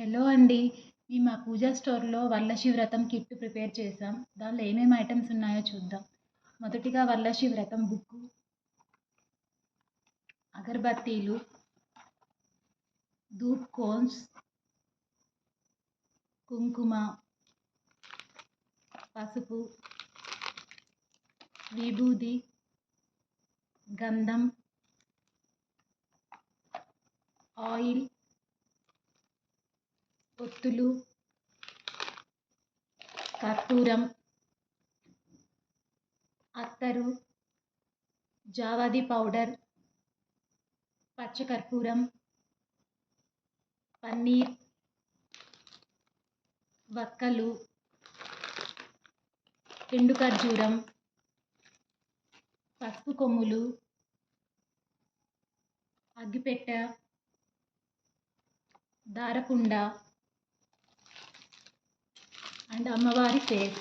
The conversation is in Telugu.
హలో అండి. మేము మా పూజా స్టోర్‌లో వరలక్ష్మి వ్రతం కిట్ ప్రిపేర్ చేసాం. దానిలో ఏమేమి ఐటెమ్స్ ఉన్నాయో చూద్దాం. మొదటిగా వరలక్ష్మి వ్రతం బుక్కు, అగరబత్తీలు, ధూప్ కోన్స్, కుంకుమ, పసుపు, విభూది, గంధం, ఆయిల్, ఒత్తులు, కర్పూరం, అత్తరు, జావాది పౌడర్, పచ్చకర్పూరం, పన్నీర్, వక్కలు, ఎండు ఖర్జూరం, పసుపు కొమ్ములు, అగ్గిపెట్టె, దారపుండ అండ్ అమ్మవారి ఫేస్.